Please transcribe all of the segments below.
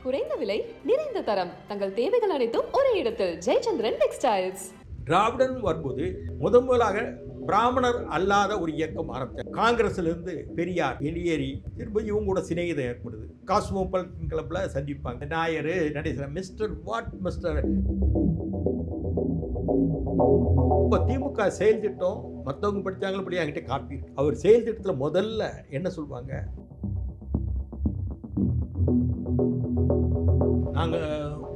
குறைந்த விலை, நிறைந்த தரம். தங்கள் தேவைகள் அனைத்தும் ஒரே இடத்தில். ஜெயச்சந்திரன் டெக்ஸ்டைல்ஸ். திராவிடன் வரும்போது முதலாக பிராமணர் அல்லாத ஒரு இயக்கம் ஆரம்பித்தார். காங்கிரஸ்ல இருந்து பெரியார் வெளியேறி திரும்ப இவங்க கூட சிநேகிதம் ஏற்படுது. காஸ்மோபாலிட்டன் கிளப்ல சந்திப்பாங்க. Nair Natesan mister what mister. இப்போ திமுக செயல் திட்டம் மற்றவங்க படித்தாங்களும் படி என்கிட்ட காப்பி இருக்கு. அவர் செயல் திட்டத்தில் முதல்ல என்ன சொல்லுவாங்க, நாங்கள்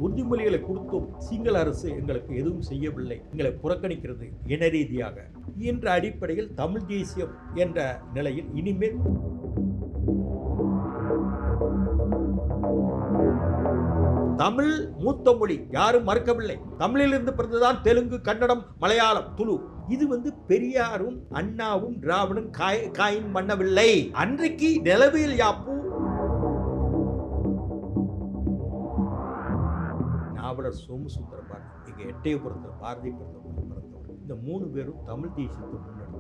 உறுதிமொழிகளை கொடுத்தோம், சிங்கள அரசு எங்களுக்கு எதுவும் செய்யவில்லை, எங்களை புறக்கணிக்கிறது இன ரீதியாக என்ற அடிப்படையில் தமிழ் தேசியம் என்ற நிலையில் இனிமேல் தமிழ் மூத்த மொழி யாரும் மறுக்கவில்லை. தமிழிலிருந்து பிறந்துதான் தெலுங்கு, கன்னடம், மலையாளம், துளு. இது பெரியாரும் அண்ணாவும் திராவிடன் காயின் பண்ணவில்லை. அன்றைக்கு நிலவியல் யாப்பு நாவலர் சோமசுந்தர பாரதி, இங்கே எட்டயபுரத்தில் பாரதி பிறந்தவர். இந்த 3 பேரும் தமிழ் தேசியத்தை முன்னெடுத்தார்.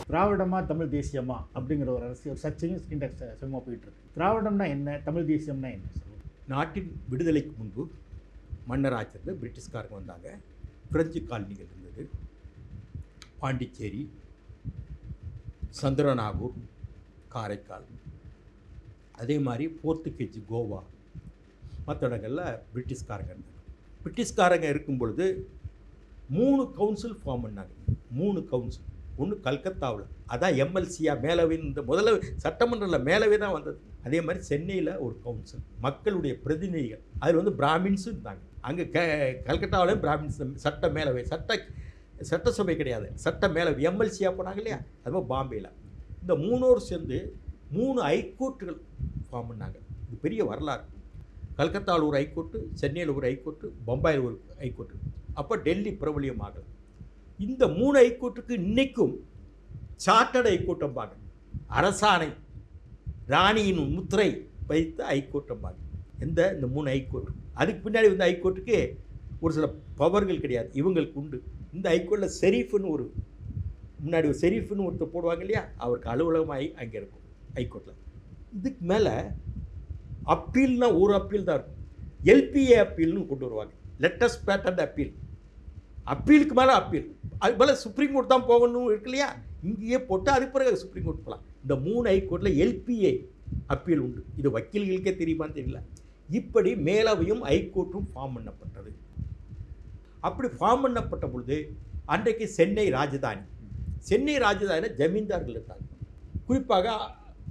திராவிடமா தமிழ் தேசியமா அப்படிங்கிற ஒரு அரசியல் சர்ச்சையும் சும்மா போயிட்டு இருக்கு. திராவிடம்னா என்ன, தமிழ் தேசியம்னா என்ன? நாட்டின் விடுதலைக்கு முன்பு மன்னர் ஆட்சியில் பிரிட்டிஷ்காரங்க வந்தாங்க. பிரெஞ்சு காலனிகள் இருந்தது. பாண்டிச்சேரி, சந்திரநாகூர், காரைக்கால், அதே மாதிரி போர்த்துகீஸ் கோவா, மற்ற இடங்களில் பிரிட்டிஷ்காரங்க இருந்தாங்க. பிரிட்டிஷ்காரங்க இருக்கும் பொழுது 3 கவுன்சில் ஃபார்ம் பண்ணாங்க. 3 கவுன்சில். ஒன்று கல்கத்தாவில், அதான் எம்எல்சியா மேலவைன்னு, இந்த முதல்ல சட்டமன்றத்தில் மேலவை தான் வந்தது. அதே மாதிரி சென்னையில் ஒரு கவுன்சில், மக்களுடைய பிரதிநிதிகள், அதில் பிராமின்ஸும் இருந்தாங்க. அங்கே கல்கத்தாவிலையும் பிராமின்ஸ், சட்ட மேலவை, சட்டசபை கிடையாது, சட்ட மேலவை, எம்எல்சியா போனாங்க இல்லையா, அதுமாதிரி பாம்பேயில். இந்த 3 சேர்ந்து 3 ஹைகோர்ட்டுகள் ஃபார்ம் பண்ணாங்க. இது பெரிய வரலாறு. கல்கத்தாவில் ஒரு ஹைகோர்ட்டு, சென்னையில் ஒரு ஹைகோர்ட்டு, பம்பாயில் ஒரு ஹைகோர்ட்டு. அப்போ டெல்லி பிரபலியம் ஆகலை. இந்த 3 ஹைகோர்ட்டுக்கு இன்றைக்கும் சார்ட்டர்டு ஹைகோர்ட்டம்பாங்க. அரசாணை, ராணியின் முத்திரை வைத்த ஹைகோர்ட்டம்பாங்க. இந்த 3 ஹைகோர்ட். அதுக்கு பின்னாடி வந்து ஹைகோர்ட்டுக்கு ஒரு சில பவர்கள் கிடையாது, இவங்களுக்கு உண்டு. இந்த ஹைகோர்ட்டில் ஷெரீஃப்னு முன்னாடி ஒரு ஷெரீஃப்னு ஒருத்தர் போடுவாங்க இல்லையா, அவருக்கு அலுவலகமாகி அங்கே இருக்கும் ஹைகோர்ட்டில். இதுக்கு மேலே அப்பீல்னால் ஒரு அப்பீல் தான் இருக்கும். எல்பிஏ அப்பீல்னு கொண்டு வருவாங்க, லெட்டஸ்ட் பேட்டன்ட் அப்பீல். அப்பீலுக்கு மேலே அப்பீல், அது மேலே சுப்ரீம் கோர்ட் தான் போகணும் இருக்கு இல்லையா, இங்கேயே போட்டு அதுக்கு பிறகு சுப்ரீம் கோர்ட் போகலாம். இந்த 3 ஹைகோர்ட்டில் எல்பிஏ அப்பீல் உண்டு. இது வக்கீல்களுக்கே தெரியுமான்னு தெரியல. இப்படி மேலவையும் ஹைகோர்ட்டும் ஃபார்ம் பண்ணப்பட்டது. அப்படி ஃபார்ம் பண்ணப்பட்ட பொழுது அன்றைக்கு சென்னை ராஜதானி. சென்னை ராஜதானியில் ஜமீன்தார்கள் இருந்தாங்க. குறிப்பாக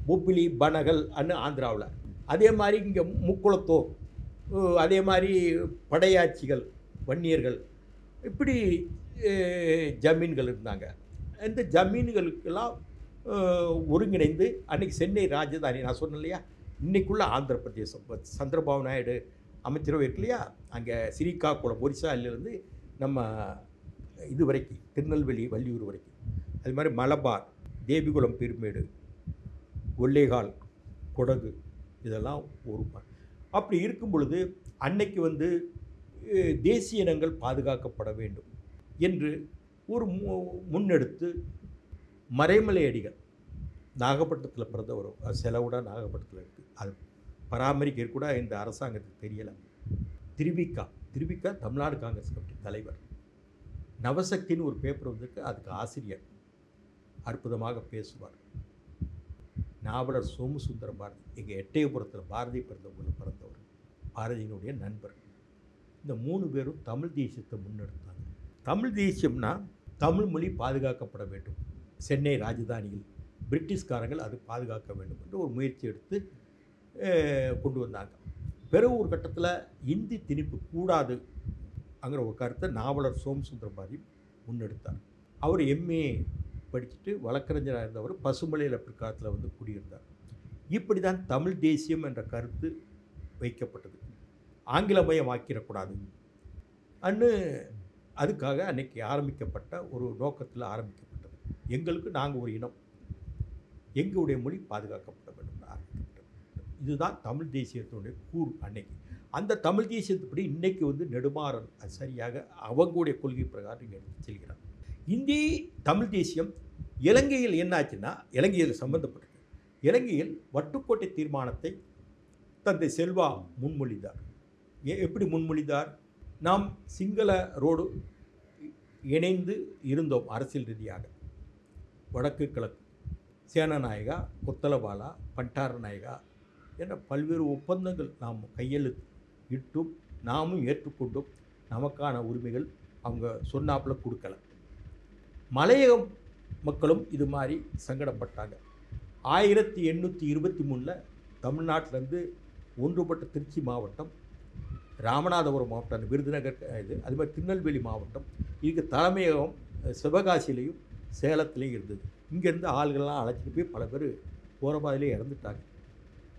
பொப்பிலி, பனகல் அன்னு ஆந்திராவில், அதே மாதிரி இங்கே முக்குளத்தோர், அதே மாதிரி படையாட்சிகள், வன்னியர்கள், இப்படி ஜமீன்கள் இருந்தாங்க. இந்த ஜமீன்களுக்கெல்லாம் ஒருங்கிணைந்து அன்றைக்கி சென்னை ராஜதானி, நான் சொன்னேன் இல்லையா, இன்றைக்குள்ள ஆந்திர பிரதேசம், சந்திரபாபு நாயுடு அமைச்சரவை இருக்கு இல்லையா, அங்கே ஸ்ரீகாக்குளம் ஒரிசாலிருந்து நம்ம இது வரைக்கும் திருநெல்வேலி, வள்ளியூர் வரைக்கும், அது மாதிரி மலபார், தேவிகுளம், பெருமேடு, ஒல்லேகால், கொடகு, இதெல்லாம் ஒரு. அப்படி இருக்கும் பொழுது அன்னைக்கு தேசிய இனங்கள் பாதுகாக்கப்பட வேண்டும் என்று ஒரு முன்னெடுத்து மறைமலை அடிகள், நாகப்பட்டினத்தில் பிறந்தவர், செலவுடா நாகப்பட்டினத்தில் இருக்குது, அது பராமரிக்க கூட இந்த அரசாங்கத்துக்கு தெரியலை. திருவிக்கா தமிழ்நாடு காங்கிரஸ் கமிட்டி தலைவர். நவசக்தின்னு ஒரு பேப்பர் வந்திருக்கு, அதுக்கு ஆசிரியர், அற்புதமாக பேசுவார். நாவலர் சோமசுந்தர பாரதி, எங்கள் எட்டயபுரத்தில் பாரதி பிறந்தவர், பாரதியினுடைய நண்பர். இந்த 3 பேரும் தமிழ் தேசியத்தை முன்னெடுத்தாங்க. தமிழ் தேசியம்னா தமிழ் மொழி பாதுகாக்கப்பட வேண்டும், சென்னை ராஜதானியில் பிரிட்டிஷ்காரங்கள் அது பாதுகாக்க வேண்டும் என்று ஒரு முயற்சி எடுத்து கொண்டு வந்தாங்க. பிறகு ஒரு கட்டத்தில் இந்தி திணிப்பு கூடாது அங்கிற ஒரு கருத்தை நாவலர் சோமசுந்தர பாரதி முன்னெடுத்தார். அவர் எம்ஏ படிச்சுட்டு வழக்கறிஞராக இருந்தவர் பசுமலையில் பிற்காலத்தில் குடியிருந்தார். இப்படி தான் தமிழ் தேசியம் என்ற கருத்து வைக்கப்பட்டது. ஆங்கிலமயம் ஆக்கிடக்கூடாது அன்னு அதுக்காக அன்றைக்கி ஆரம்பிக்கப்பட்ட ஒரு நோக்கத்தில் ஆரம்பிக்கப்பட்டது. எங்களுக்கு நாங்கள் ஒரு இனம், எங்களுடைய மொழி பாதுகாக்கப்பட வேண்டும் ஆரம்பிக்கப்பட்டது. இதுதான் தமிழ் தேசியத்தினுடைய கூறு அன்னைக்கு. அந்த தமிழ் தேசியத்துப்படி இன்றைக்கி நெடுமாறன் அது சரியாக அவங்களுடைய கொள்கை பிரகாரம் இங்கே எடுத்து செல்கிறார். இந்தி தமிழ் தேசியம் இலங்கையில் என்னாச்சுன்னா, இலங்கையில் சம்பந்தப்பட்டது. இலங்கையில் வட்டுக்கோட்டை தீர்மானத்தை தந்தை செல்வா முன்மொழிந்தார். எப்படி முன்மொழிந்தார்? நாம் சிங்களரோடு இணைந்து இருந்தோம் அரசியல் ரீதியாக. வடக்கு கிழக்கு சேனநாயகா, கொத்தலவாலா, பண்டாரநாயகா என்ற பல்வேறு ஒப்பந்தங்கள் நாம் கையெழுத்து இட்டும் நாமும் ஏற்றுக்கொண்டும் நமக்கான உரிமைகள் அவங்க சொன்னாப்பில் கொடுக்கல. மலையக மக்களும் இது மாதிரி சங்கடப்பட்டாங்க. 1823 தமிழ்நாட்டிலேருந்து ஒன்றுபட்ட திருச்சி மாவட்டம், ராமநாதபுரம் மாவட்டம், அந்த விருதுநகர் இது, அது மாதிரி திருநெல்வேலி மாவட்டம், இதுக்கு தலைமையகம் சிவகாசியிலையும் சேலத்துலேயும் இருந்தது. இங்கேருந்து ஆள்கள்லாம் அழைச்சிட்டு போய் பல பேர் போகிற பாதையிலே இறந்துட்டாங்க.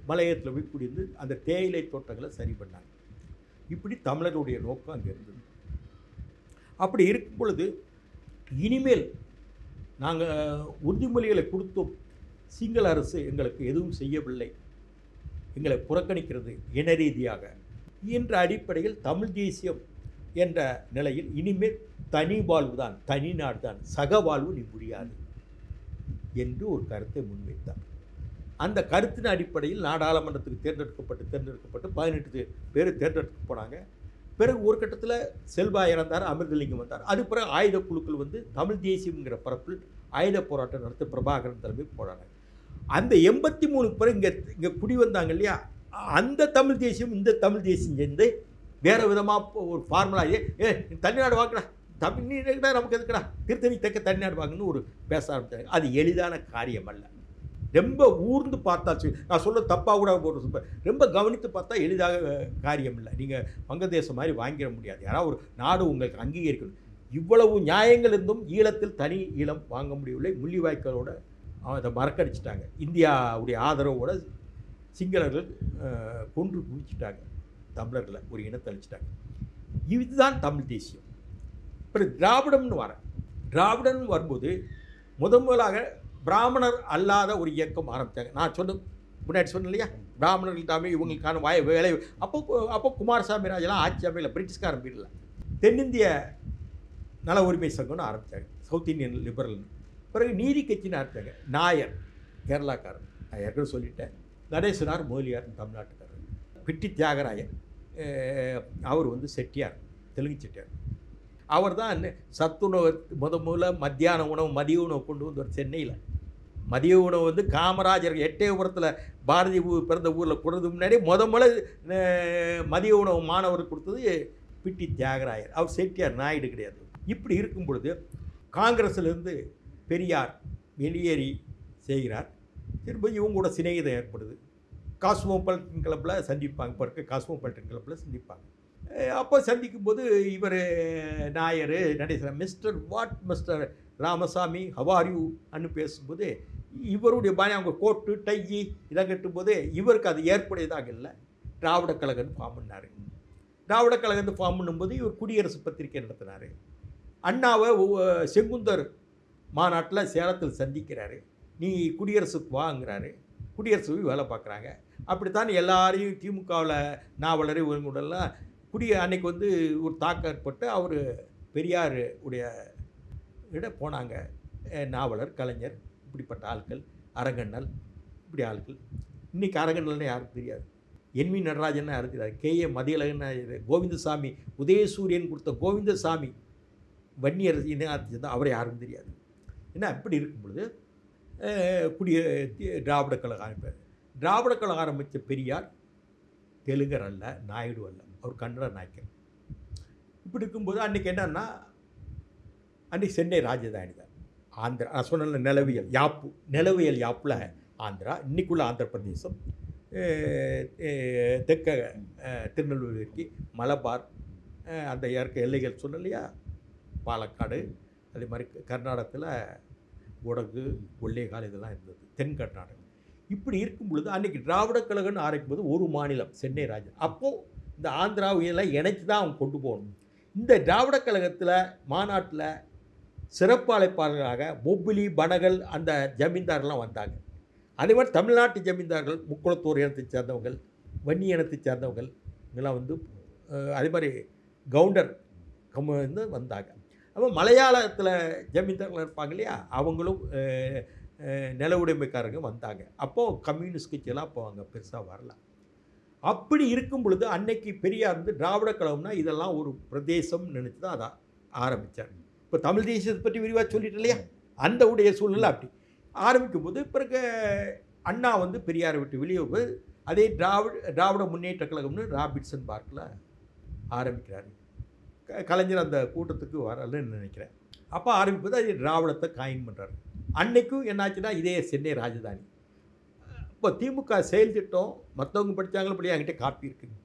மலையகத்தில் போய் குடியிருந்து அந்த தேயிலை தோட்டங்களை சரி பண்ணாங்க. இப்படி தமிழர்களுடைய நோக்கம் அங்கே இருந்தது. அப்படி இருக்கும் பொழுது இனிமேல் நாங்கள் உறுதிமொழிகளை கொடுத்தோம், சிங்கள அரசு எங்களுக்கு எதுவும் செய்யவில்லை, எங்களை புறக்கணிக்கிறது இன ரீதியாக என்ற அடிப்படையில் தமிழ் தேசியம் என்ற நிலையில் இனிமேல் தனி வாழ்வு தான், தனி நாடு தான், சகவாழ்வு நீ முடியாது என்று ஒரு கருத்தை முன்வைத்தார். அந்த கருத்தின் அடிப்படையில் நாடாளுமன்றத்துக்கு தேர்ந்தெடுக்கப்பட்டு 18 பேர் தேர்ந்தெடுக்க போனாங்க. பிறகு ஒரு கட்டத்தில் செல்வா இறந்தார், அமிர்தலிங்கம் வந்தார். அது பிறகு ஆயுத குழுக்கள் வந்து தமிழ் தேசியம்ங்கிற பரப்பில் ஆயுத போராட்டம் நடத்த பிரபாகரன் தலைமை போனாங்க. அந்த 83 பேர் இங்கே குடி வந்தாங்க இல்லையா, அந்த தமிழ் தேசியம் இந்த தமிழ் தேசியம் சேர்ந்து வேறு விதமாக ஒரு ஃபார்முலா, தனிநாடு வாங்கடா, தமிழ் நீ நமக்கு எதுக்குடா, திருத்தணி தெற்க தனிநாடு வாங்கன்னு ஒரு பேச ஆரம்பித்தாங்க. அது எளிதான காரியம் அல்ல. ரொம்ப ஊர்ந்து பார்த்தா, நான் சொல்ல தப்பாக கூட ஒரு ரொம்ப கவனித்து பார்த்தா எளிதாக காரியம் இல்லை. நீங்கள் வங்கதேசம் மாதிரி வாங்கிட முடியாது. யாராவது ஒரு நாடு உங்களுக்கு அங்கீகரிக்கணும். இவ்வளவு நியாயங்கள் இருந்தும் ஈழத்தில் தனி ஈழம் வாங்க முடியவில்லை. முள்ளிவாய்க்காலோட அதை மறக்கடிச்சிட்டாங்க. இந்தியாவுடைய ஆதரவோடு சிங்களர்கள் கொன்று குவிச்சிட்டாங்க, தமிழர்களை ஒரு இனத்தை அழிச்சிட்டாங்க. இதுதான் தமிழ் தேசியம். அப்புறம் திராவிடம்னு வரேன். திராவிடம்னு வரும்போது முதலாக பிராமணர் அல்லாத ஒரு இயக்கம் ஆரம்பித்தாங்க. நான் முன்னாடி சொன்னேன் இல்லையா, பிராமணர்கள் தமிழ் இவங்களுக்கான வேலை. அப்போ குமாரசாமி ராஜெல்லாம் ஆட்சி அமையல, பிரிட்டிஷ்காரன் பீரியட்ல தென்னிந்திய நல உரிமை சங்கம்னு ஆரம்பித்தாங்க, சவுத் இந்தியன் லிபரல்னு. பிறகு நீதி கட்சின்னு ஆரம்பித்தாங்க. நாயர் கேரளாக்காரன், நான் ஏற்கனவே சொல்லிட்டேன். நடேசனார் முதலியார் தமிழ்நாட்டுக்காரர். பிட்டி தியாகராயர் அவர் வந்து செட்டியார், தெலுங்கு செட்டியார். அவர் தான் சத்துணவு முதல்ல மத்தியான உணவு, மதிய உணவு கொண்டு வந்தார் சென்னையில். மதிய உணவு வந்து காமராஜர் எட்டயபுரத்தில் பாரதி பிறந்த ஊரில் கொடுறது முன்னாடி முதல்ல மதிய உணவு மாணவர் கொடுத்தது பிட்டி தியாகராயர். அவர் செட்டியார், நாயுடு கிடையாது. இப்படி இருக்கும் பொழுது காங்கிரஸிலிருந்து பெரியார் வெளியேறி செய்கிறார். திரும்ப இவங்க கூட சிநேகிதம் ஏற்படுது. காஸ்மோபாலிட்டன் கிளப்பில் சந்திப்பாங்க. இப்போ இருக்க காஸ்மோபாலிட்டன் கிளப்பில் சந்திப்பாங்க. அப்போ சந்திக்கும்போது இவர் Nair Natesan mister Ramasamy how are you பேசும்போது இவருடைய பாணி, அவங்க கோட்டு டை இதை கட்டும்போது இவருக்கு அது ஏற்புடையதாக இல்லை. திராவிட கழகம்னு ஃபார்ம் பண்ணார். திராவிட கழகத்தை ஃபார்ம் பண்ணும்போது இவர் குடியரசு பத்திரிகை நடத்தினார். அண்ணாவை செங்குந்தர் மாநாட்டில் சேலத்தில் சந்திக்கிறாரு. நீ குடியரசுக்கு வாங்குறாரு. குடியரசு வேலை பார்க்குறாங்க. அப்படித்தான் எல்லாரையும் திமுகவில் நாவலர் இவங்களெல்லாம் அன்னைக்கு வந்து ஒரு தாக்கம் ஏற்பட்டு அவர் பெரியார் உடைய இட போனாங்க. நாவலர், கலைஞர், இப்படிப்பட்ட ஆட்கள், அரங்கண்ணல், இப்படி ஆட்கள். இன்றைக்கி அரங்கண்ணல்னு யாருக்கும் தெரியாது. என் வி நடராஜன் யாரும் தெரியாது. K.A. மதியழகன், கோவிந்தசாமி, உதயசூரியன் கொடுத்த கோவிந்தசாமி வன்னியர் இனத்தை தான் அவரை யாரும் தெரியாது. ஏன்னா இப்படி இருக்கும் பொழுது திராவிட கழகம் ஆரம்பிப்பார். திராவிட கழகம் ஆரம்பித்த பெரியார் தெலுங்கர் அல்ல, நாயுடு அல்ல, அவர் கன்னட நாயக்கர். இப்படி இருக்கும்போது அன்றைக்கி என்னன்னா, அன்றைக்கி சென்னை ராஜதானி தான். ஆந்திரா, நான் சொன்ன நிலவியல் யாப்பில் ஆந்திரா, இன்றைக்குள்ள ஆந்திர பிரதேசம், தெற்க திருநெல்வேலிக்கு மலபார், அந்த இருக்க எல்லைகள் சொன்ன இல்லையா, பாலக்காடு, அதே மாதிரி கர்நாடகத்தில் கொடகு, கொள்ளைகால் இதெல்லாம் இருந்தது, தென் கர்நாடகம். இப்படி இருக்கும் பொழுது அன்றைக்கி திராவிட கழகம்னு ஆரம்பிக்கும் போது ஒரு மாநிலம் சென்னை ராஜா. அப்போது இந்த ஆந்திராவையெல்லாம் இணைச்சி தான் அவங்க கொண்டு போகணும். இந்த திராவிட கழகத்தில் மாநாட்டில் சிறப்பு அழைப்பாளர்களாக பொப்பிலி, பனகல், அந்த ஜமீன்தாரெலாம் வந்தாங்க. அதே மாதிரி தமிழ்நாட்டு ஜமீன்தார்கள், முக்குளத்தூர் இனத்தை சேர்ந்தவர்கள், வன்னி இனத்தை சேர்ந்தவர்கள், இதெல்லாம் வந்து அதே மாதிரி கவுண்டர் வந்து வந்தாங்க. அப்போ மலையாளத்தில் ஜமீன்தார்கள் இருப்பாங்க இல்லையா, அவங்களும் நில உடைமைக்காரங்க வந்தாங்க. அப்போது கம்யூனிஸ்ட் கட்சியெல்லாம் அப்போ அங்கே பெருசாக வரல. அப்படி இருக்கும் பொழுது அன்னைக்கு பெரியார் வந்து திராவிட கழகம்னா இதெல்லாம் ஒரு பிரதேசம் நினச்சி தான் அதை ஆரம்பித்தார். இப்போ தமிழ் தேசியத்தை பற்றி விரிவாக சொல்லிட்டு இல்லையா, அந்த உடைய சூழ்நிலை அப்படி ஆரம்பிக்கும் போது பிறகு அண்ணா வந்து பெரியாரை விட்டு வெளியே போய் அதே திராவிட முன்னேற்ற கழகம்னு ராபின்சன் பார்க்கில் ஆரம்பிக்கிறார். கலைஞர் அந்த கூட்டத்துக்கு வரலன்னு நினைக்கிறேன். அப்போ ஆரம்பிப்பது அது திராவிடத்தை காயின் பண்ணுறாரு. அன்னைக்கும் என்னாச்சுன்னா இதே சென்னை ராஜதானி. இப்போ திமுக செயல் திட்டம் மற்றவங்க படித்தாங்களும் படி என்கிட்ட காப்பி இருக்குங்க.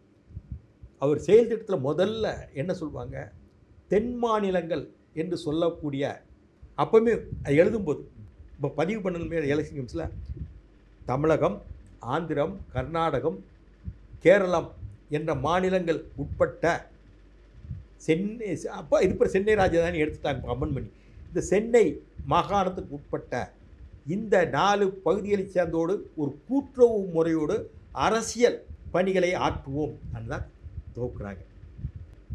அவர் செயல் திட்டத்தில் முதல்ல என்ன சொல்லுவாங்க, தென் மாநிலங்கள் என்று சொல்லக்கூடிய அப்போவுமே அது எழுதும்போது இப்போ பதிவு பண்ணணுமே எலெக்ஷன் கமிஷனில் தமிழகம், ஆந்திரம், கர்நாடகம், கேரளம் என்ற மாநிலங்கள் உட்பட்ட சென்னை, அப்போ இது இப்போ சென்னை ராஜதானி எடுத்துட்டாங்க கமெண்ட் பண்ணி, இந்த சென்னை மாகாணத்துக்கு உட்பட்ட இந்த 4 பகுதிகளை சேர்ந்தோடு ஒரு கூட்டுறவு முறையோடு அரசியல் பணிகளை ஆற்றுவோம் அதுதான் துவக்குறாங்க.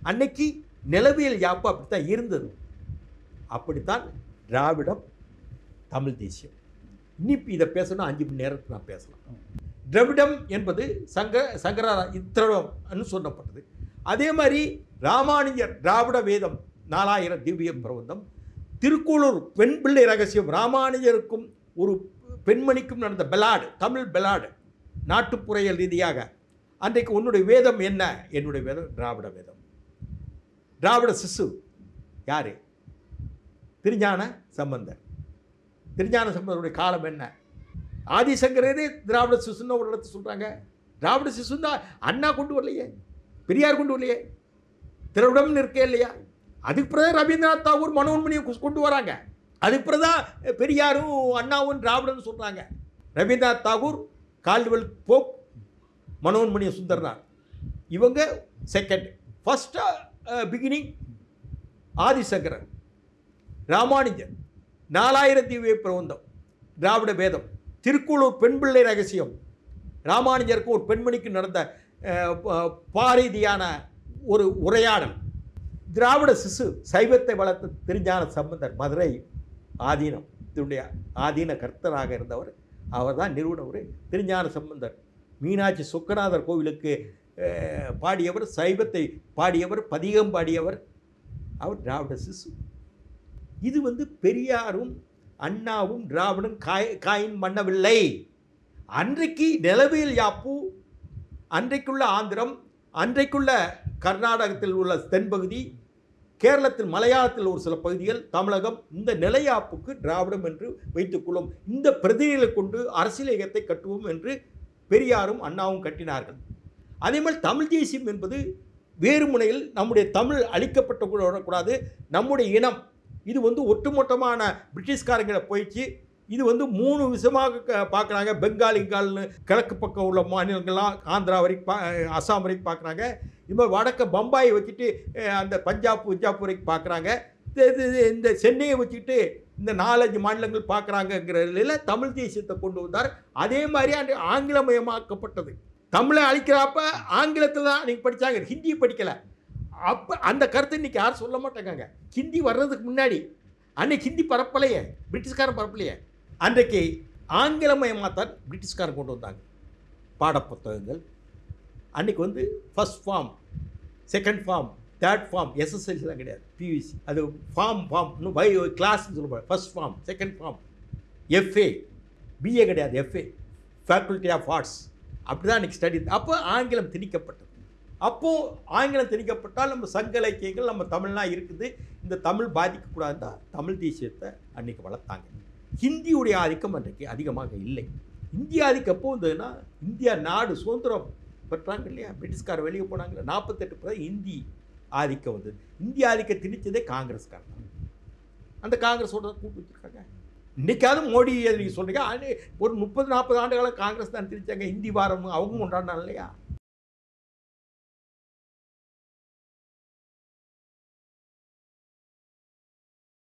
அன்னைக்கு நிலவியல் யாப்பு அப்படித்தான் இருந்தது. அப்படித்தான் திராவிடம் தமிழ் தேசியம். இன்னிப்பு இதை பேசணும் 5 மணி நேரத்துக்கு நான் பேசலாம். திராவிடம் என்பது சங்கராச்சாரியன்னு சொல்லப்பட்டது. அதே மாதிரி ராமானுஜர் திராவிட வேதம் 4000 திவ்ய பிரபந்தம், திருக்குளூர் பெண் பிள்ளை ரகசியம், ராமானுஜருக்கும் ஒரு பெண்மணிக்கும் நடந்த பெலாடு, தமிழ் பெலாடு, நாட்டுப்புறையல் ரீதியாக அன்றைக்கு உன்னுடைய வேதம் என்ன, என்னுடைய வேதம் திராவிட வேதம். திராவிட சிசு யார்? திருஞான சம்பந்தர். திருஞான சம்பந்தருடைய காலம் என்ன? ஆதிசங்கரே திராவிட சிசுன்னு ஒரு இடத்துல சொல்கிறாங்க. திராவிட சிசுன்னு தான் அண்ணா கொண்டு வரலையே, பெரியார் கொண்டு வரலையே, திராவிடம்னு இருக்கே இல்லையா. அதுக்கு பிறகு ரவீந்திரநாத் தாகூர் மனோன்மணியை கொண்டு வராங்க. அதுக்கு பிறகு தான் பெரியாரும் அண்ணாவும் திராவிடம்னு சொல்கிறாங்க. ரவீந்திரநாத் தாகூர், கால்டுவெல் போப், மனோன்மணிய சுந்தரனார், இவங்க second. First beginning Adisankaran, Ramanujan, 4000 Divya Prabandham, திராவிட வேதம், திருக்குளூர் பெண் பிள்ளை ரகசியம், ராமானுஜருக்கு ஒரு பெண்மணிக்கு நடந்த பாரீதியான ஒரு உரையாடல், திராவிட சிசு சைவத்தை வளர்த்த திருஞான சம்பந்தர், மதுரை ஆதீனம் இதனுடைய ஆதீன கர்த்தராக இருந்தவர், அவர் தான் நிறுவனவர் திருஞான சம்பந்தர். மீனாட்சி சொக்கநாதர் கோவிலுக்கு பாடியவர், சைவத்தை பாடியவர், பதிகம் பாடியவர், அவர் திராவிட சிசு. இது வந்து பெரியாரும் அண்ணாவும் திராவிடம் காயின் பண்ணவில்லை. அன்றைக்கு நிலவியல் யாப்பு, அன்றைக்குள்ள ஆந்திரம், அன்றைக்குள்ள கர்நாடகத்தில் உள்ள தென்பகுதி, கேரளத்தில் மலையாளத்தில் ஒரு சில பகுதிகள், தமிழகம், இந்த நிலையாப்புக்கு திராவிடம் என்று வைத்துக்கொள்ளும், இந்த பிரதிநிதிகளை கொண்டு அரசியல் இயக்கத்தை கட்டுவோம் என்று பெரியாரும் அண்ணாவும் கட்டினார்கள். அதே மாதிரி தமிழ் தேசியம் என்பது வேறு முனையில் நம்முடைய தமிழ் அழிக்கப்பட்ட கூட விடக்கூடாது, நம்முடைய இனம் இது வந்து ஒட்டுமொத்தமான பிரிட்டிஷ்காரங்களை போயிடுச்சு. இது வந்து 3 விஷயமாக பார்க்குறாங்க. பெங்காலிங்கால்னு கிழக்கு பக்கம் உள்ள மாநிலங்கள்லாம் ஆந்திரா வரைக்கும் அசாம் வரைக்கும் பார்க்குறாங்க. இது மாதிரி வடக்க பம்பாயை வச்சுட்டு அந்த பஞ்சாப் வரைக்கும் பார்க்குறாங்க. இந்த சென்னையை வச்சுக்கிட்டு இந்த 4-5 மாநிலங்கள் பார்க்குறாங்கங்கிறதுல தமிழ் தேசியத்தை கொண்டு வந்தார். அதே மாதிரி அன்று ஆங்கிலமயமாக்கப்பட்டது. தமிழை அழிக்கிறப்ப ஆங்கிலத்தில் தான் நீங்கள் படித்தாங்க, ஹிந்தி படிக்கலை. அப்போ அந்த கருத்தை இன்றைக்கி யாரும் சொல்ல மாட்டேங்காங்க. ஹிந்தி வர்றதுக்கு முன்னாடி அன்றைக்கி ஹிந்தி பரப்பலையே, பிரிட்டிஷ்காரன் பரப்பலையே. அன்றைக்கு ஆங்கிலமயமாகத்தான் பிரிட்டிஷ்காரன் கொண்டு வந்தாங்க பாடப்புத்தகங்கள். அன்றைக்கி வந்து first form, second form, third form, எஸ்எஸ்எல்சிலாம் கிடையாது, பியூசி. அது ஃபார்ம் இன்னும் கிளாஸ்ன்னு சொல்லுவாங்க. First form, second form, FA, BA கிடையாது, எஃப்ஏ, ஃபேக்கல்ட்டி ஆஃப் ஆர்ட்ஸ், அப்படி தான் அன்றைக்கி ஸ்டடி. அப்போ ஆங்கிலம் திணிக்கப்பட்டது. அப்போது ஆங்கிலம் திணிக்கப்பட்டால் நம்ம சங்க இலக்கியங்கள் நம்ம தமிழ்லாம் இருக்குது, இந்த தமிழ் பாதிக்கக்கூடாதுன்னு தான் தமிழ் தேசியத்தை அன்றைக்கி வளர்த்தாங்க. ஹிந்தியுடைய ஆதிக்கம் அன்றைக்கு அதிகமாக இல்லை. இந்திய ஆதிக்கம் எப்போ வந்ததுன்னா, இந்தியா நாடு சுதந்திரம் பெற்றாங்க இல்லையா, பிரிட்டிஷ்காரர் வெளியே போனாங்களே, 48% இந்தி ஆதிக்கம் வந்தது. இந்திய ஆதிக்கம் திணிச்சதே காங்கிரஸ்காரன் தான். அந்த காங்கிரஸோட கூட்டு வச்சுருக்காங்க. இன்றைக்காவது மோடி நீங்கள் சொல்கிறீங்க, ஒரு 30-40 ஆண்டுகாலம் காங்கிரஸ் தான் திணிச்சாங்க. ஹிந்தி வாரம் அவங்க கொண்டாடினாங்க இல்லையா.